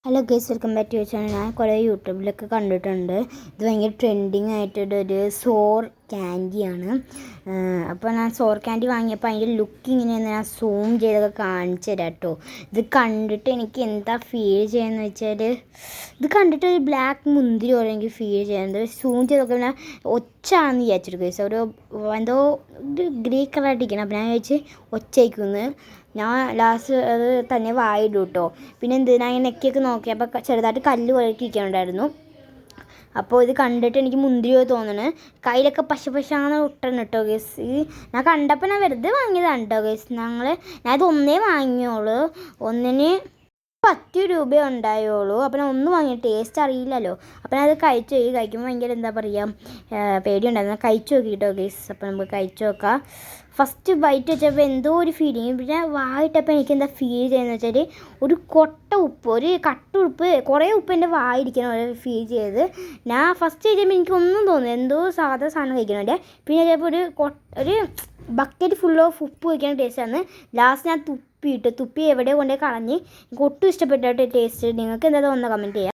Hello guys, welcome back to your channel. ഞാൻ കുറേ യൂട്യൂബിലൊക്കെ കണ്ടിട്ടുണ്ട്. ഇത് ഭയങ്കര ട്രെൻഡിങ് ആയിട്ടൊരു സോർ ക്യാൻഡിയാണ്. അപ്പോൾ ഞാൻ സോർ ക്യാൻഡി വാങ്ങിയപ്പോൾ അതിൻ്റെ ലുക്ക് ഇങ്ങനെയാണ്. ഞാൻ സൂം ചെയ്തൊക്കെ കാണിച്ചു തരാം കേട്ടോ. ഇത് കണ്ടിട്ട് എനിക്ക് എന്താ ഫീൽ ചെയ്യുന്നത് വെച്ചാൽ, ഇത് കണ്ടിട്ട് ഒരു ബ്ലാക്ക് മുന്തിരി പോലെ എനിക്ക് ഫീൽ ചെയ്യുന്നത്. സൂം ചെയ്തൊക്കെ ഞാൻ ഒച്ചാണെന്ന് വിചാരിച്ചിട്ട് ഗൈസ്, ഒരു എന്തോ ഒരു ഗ്രേ കളറായിട്ടിരിക്കണം. അപ്പോൾ ഞാൻ വിചാരിച്ച് ഒച്ചയ്ക്കുന്നു. ഞാൻ ലാസ്റ്റ് അത് തന്നെ വായിടും കേട്ടോ. പിന്നെ എന്തിനാ ഞാൻ നെക്കിയൊക്കെ നോക്കിയപ്പോൾ ചെറുതായിട്ട് കല്ല് പോലെ ഇരിക്കുന്നുണ്ടായിരുന്നു. അപ്പോൾ ഇത് കണ്ടിട്ട് എനിക്ക് മുന്തിരിയോ തോന്നണ്. കയ്യിലൊക്കെ പശാന്ന് ഒട്ടണം കേട്ടോ ഗേസ്. ഞാൻ കണ്ടപ്പോൾ ഞാൻ വെറുതെ വാങ്ങിയതാണ് കേട്ടോ ഗേസ്. ഞാനിത് ഒന്നേ വാങ്ങിയോളൂ. ഒന്നിന് 10 രൂപ ഉണ്ടായോളൂ. അപ്പോൾ ഞാൻ ഒന്ന് വാങ്ങിയ ടേസ്റ്റ് അറിയില്ലല്ലോ. അപ്പോൾ ഞാൻ അത് കഴിക്കുമ്പോൾ ഭയങ്കര എന്താ പറയുക, പേടിയുണ്ടായിരുന്നു. കഴിച്ചു നോക്കി കേട്ടോ ഗേസ്. അപ്പോൾ നമുക്ക് കഴിച്ചു നോക്കാം. ഫസ്റ്റ് ബൈറ്റ് വെച്ചപ്പോൾ എന്തോ ഒരു ഫീലിങ്. പിന്നെ വായിട്ടപ്പോൾ എനിക്ക് എന്താ ഫീൽ ചെയ്യുന്നത് വെച്ചാൽ, ഒരു കട്ട ഉപ്പ്, കുറേ ഉപ്പ് എൻ്റെ വായിരിക്കണം ഒരു ഫീൽ ചെയ്ത്. ഞാൻ ഫസ്റ്റ് കഴിച്ചപ്പോൾ എനിക്കൊന്നും തോന്നുന്നു, എന്തോ സാധാ സാധനം കഴിക്കണേ. പിന്നെ ചിലപ്പോൾ ഒരു ബക്കറ്റ് ഫുൾ ഓഫ് ഉപ്പ് വയ്ക്കാൻ ടേസ്റ്റാണ്. ലാസ്റ്റ് ഞാൻ തുപ്പി എവിടെ കൊണ്ടേ കളഞ്ഞ്. എനിക്ക് ഒട്ടും ഇഷ്ടപ്പെട്ട ടേസ്റ്റ്. നിങ്ങൾക്ക് എന്താ തോന്നുന്നത് കമൻറ്റ് ചെയ്യാം.